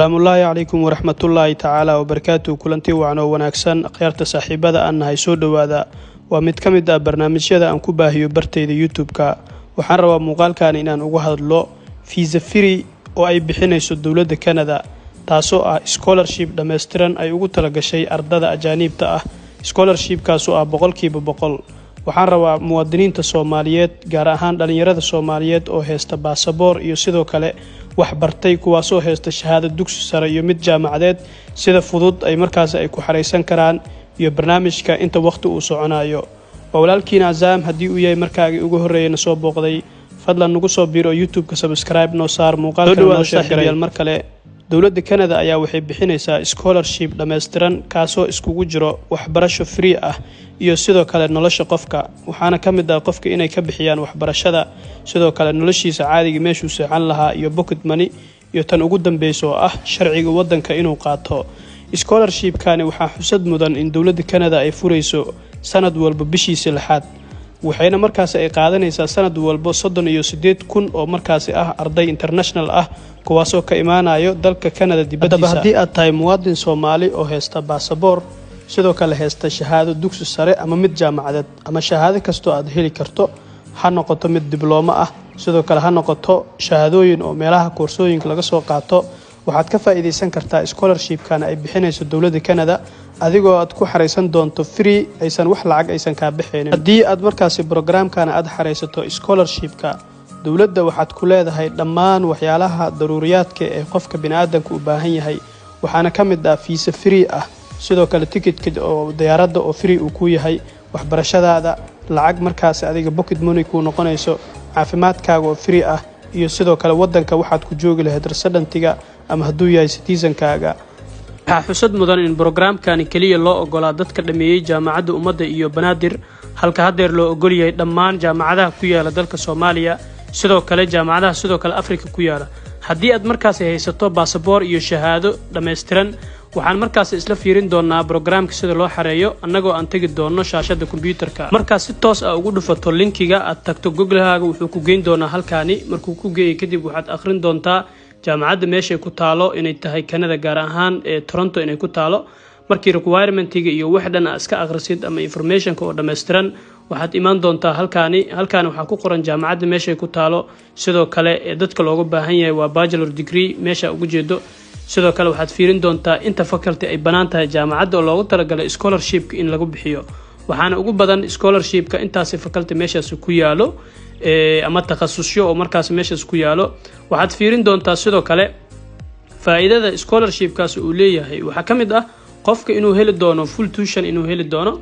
السلام الله عليكم ورحمة الله تعالى وبركاته كلنتي وعنو وناكسن أخيارت صاحبة أن هيسو دوادا ومتكمد برنامج يدا أنكو باهيو برتي دي يوتيوب كا وحنروا مقال كان إنان ugu لو في زفيري oo ay bixinayso dawladda Canada taasoo ah scholarship dhameystiran ay ugu talagashay ardada ajaanibta ah scholarship kaasoo ah 100% waxaan rabaa muwaadiniinta Soomaaliyeed gaar ahaan dhalinyarada Soomaaliyeed oo heesta baasaboor iyo sidoo kale wax bartay kuwaasoo heesta shahaado dugsi sare iyo mid jaamacadeed sida fudud ay markaas ay ku xareysan karaan iyo barnaamijka inta waqti uu soconayo walaalkiina Azam hadii uu yahay markaagii ugu horeeyay soo booqday fadlan nagu soo biiro YouTube ka subscribe noo saar muuqaalka noo sheegay mar kale dawladda Canada ayaa waxay bixinaysaa scholarship dhameystiran kaasoo iskugu jiro waxbarasho free ah iyo sidoo kale nolosha qofka waxaana kamid ah qofka inay ka bixiyaan waxbarashada sidoo kale noloshiisa caadiga meeshuu seexan lahaa iyo pocket money iyo tan ugu dambeeyso ah sharciga wadanka inuu qaato scholarship kaani waxa xusad mudan in dawladda Canada ay furayso sanad walba bishiisa lixaad waxayna markaas ay qaadanaysaa sanad walba 38,000 oo markaas ah arday international ah kuwaasoo ka imaanayo dalka Canada dibadda hadii aad tahay muwaadin Soomaali oo heesta baasaboor sidoo kale heesta shahaado dugsi sare ama mid jaamacadeed ama shahaado kasto aad heli karto ha noqoto mid diblooma ah sidoo kale ha noqoto shahaadooyin oo meelaha koorsooyinka laga soo qaato waxaad ka faa'iideysan kartaa scholarship kan ay bixinayso dawladda Canada adigoo aad ku xareysan doonto free aysan wax lacag aysan ka bixinin hadii aad markaas programkan aad xareysato scholarship-ka dawladda waxaad ku leedahay dhammaan waxyaalaha daruuriyaadka ee qofka bini'aadamku u baahan yahay waxaana kamid ah visa free ah sidoo kale ticket oo diyaaradda oo free uu ku yahay waxbarashadaada lacag markaas adiga pocket money ku noqonayso caafimaadkaaga oo free ah iyo sidoo kale wadanka waxaad ku joogi lahayd residency-ga ama haduu yahay citizen-kaaga waxa xusad mudan in programkani kaliya loo ogolaa dadka dhameeyay jaamacadda ummadda iyo banaadir halka hadeer loo ogol yahay dhammaan jaamacadaha ku yaala dalka Soomaaliya sidoo kale jaamacadaha sidoo kale Afrika ku yaala hadii aad markaas haysato baasaboor iyo shahaado dhameystiran waxaan markaas isla fiirin doonaa programka sida loo xareeyo annagoo aan tagi doono shaashada computerka markaas si toos ah ugu dhufato linkiga aad tagto Google-haaga wuxuu ku geyn doonaa halkaani markuu ku geeyo kadib waxaad akhrin doontaa jaamacadda meesha ku taalo inay tahay Canada gaar ahaan ee Toronto inay ku taalo markii requirement-iga iyo wax dhan iska akhrisid ama information-ka oo dhameystiran waxaad iman doontaa halkaani waxa ku qoran jaamacadda meesha ku taalo sidoo kale dadka looga baahan yahay waa bachelor degree meesha ugu jeedo sidoo kale waxaad fiirin doontaa inta faculty ay banaan tahay jaamacadda oo loogu talagalay scholarship in lagu bixiyo waxaana ugu badan scholarship-ka intaas faculty meeshaas ku yaalo ama takhasusyo oo markaas meeshaas ku yaalo waxaad fiirin doontaa sidoo kale faa'iidada scholarship-kaas uu leeyahay waxa kamid ah qofka inuu heli doono full tuition inuu heli doono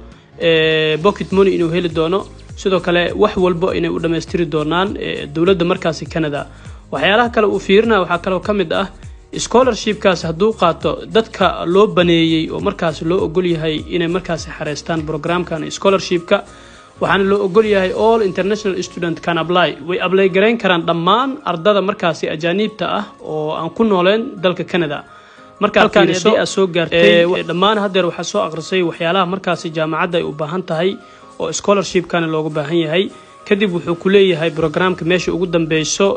pocket money inuu heli doono sidoo kale wax walba inay u dhameystiri doonaan dawladda markaas Canada waxyaalaha kale uu fiirina waxa kale oo kamid ah scholarship-kaas haduu qaato dadka loo baneeyay oo markaas loo ogol yahay inay markaas xareystaan programkan scholarship-ka waxaan loo ogol yahay all international student can apply way apply gareyn karaan dhammaan ardada markaas ajaanibta ah oo aan ku nooleen dalka Canada marka halkaan hadii aad soo gaartay dhammaan hadeer waxa soo akhrisay waxyaalaha markaas jaamacadda ay u baahan tahay oo scholarship-kan looga baahan yahay kadib wuxuu ku leeyahay programka meesha ugu dambeeyso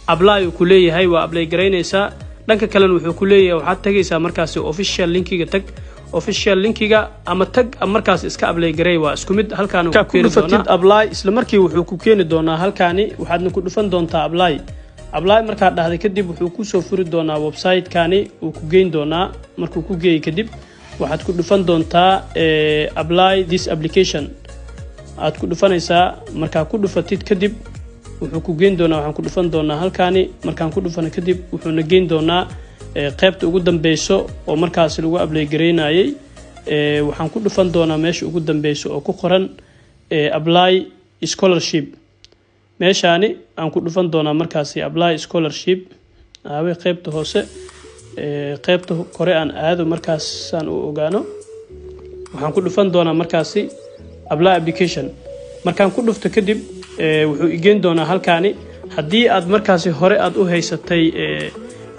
apply ku leeyahay waa apply gareynaysa dhanka kale wuxuu ku leeyahay waxaad tagaysaa markaas official linkiga tag official linkiga ama tag markaas iska apply gareey waa isku mid halkaan ku keeni doonaa apply isla markii wuxuu ku keeni doonaa halkaani waxaadna ku dhufan doontaa apply marka dhahday kadib wuxuu ku soo furi doonaa website-kaani uu ku geyn doonaa markuu ku geeyo kadib waxaad ku dhufan doontaa apply this application aad ku dhufanaysaa marka ku dhufatid kadib wuxuu ku geyn doonaa waxaan ku dhufan doonaa halkaani markaan ku dhufano kadib wuxuuna geyn doonaa qaybta ugu dambeeyso oo markaas lagu apply gareynayay waxaan ku dhufan doonaa meesha ugu dambeeyso oo ku qoran apply scholarship meeshaani aan ku dhufan doonaa markaas apply scholarship qaybta hoose qaybta kore aan aado markaas aan u ogaano waxaan ku dhufan doonaa markaas apply application markaan ku dhufto kadib wuxuu igeen doonaa halkaani hadii aad markaas hore aad u haysatay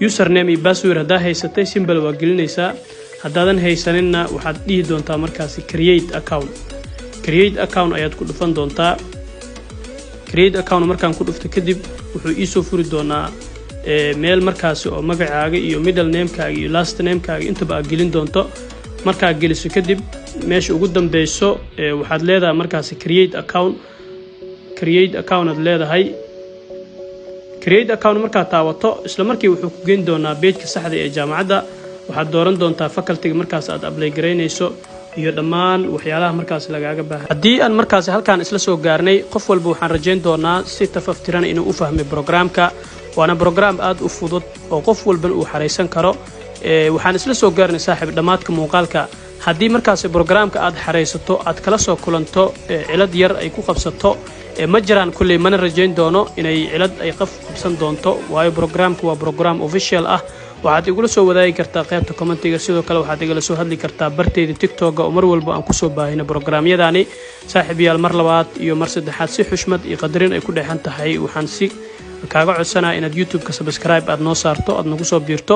username iyo password hadaa haysatay simple waa gelinaysaa hadaadan haysaninna waxaad dhihi doontaa markaas create account ayaad ku dhufan doontaa create account markaan ku dhufto kadib wuxuu ii soo furi doonaa meel markaasi oo magacaaga iyo middle name-kaaga iyo last name-kaaga intaba aad gelin doonto markaa geliso kadib meesha ugu dambeyso waxaad leedahay markaasi create account aad leedahay create account markaa taawato isla markii wuxuu ku geyn doonaa page-ka saxda ee jaamacadda waxaad dooran doontaa faculty markaas aad apply gareynayso iyo dhammaan waxyaalaha markaas lagaaga baahan haddii aan markaas halkaan isla soo gaarnay qof walba waxaan rajayn doonaa si tafaftiran inuu u fahmay programka waana program aad u fudud oo qof walba uu xareysan karo waxaan isla soo gaarnay saaxiib dhamaadka muuqaalka haddii markaas programka aad xareysato aad kala soo kulanto cilad yar ay ku qabsato ma jiraan kulley mana rajayn doono inay cilad ay qabsan doonto waayo programka waa program official ah waxaad igula soo wadaagi kartaa qaybta commentiga sidoo kale waxaad igala soo hadli kartaa barteeda TikTok oo mar walba aan ku soo baahino programyadaani saaxiibayaal mar labaad iyo mar saddexaad si xushmad iyo qadarin ay ku dheexan tahay waxaan si kaaga codsanaa inaad YouTube-ka subscribe aad noo saarto aad nagu soo biirto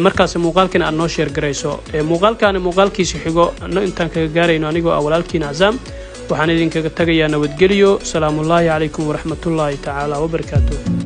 markaas muuqaalkina aad noo share garayso muuqaalkaani muuqaalkiisa xigo intaan kaga gaarayno anigoo ah walaalkiina Azaam waxaan idinkaga tagayaa nabadgelyo salaamullaahi calaykum waraxmatullaahi tacaala wabarakaatuh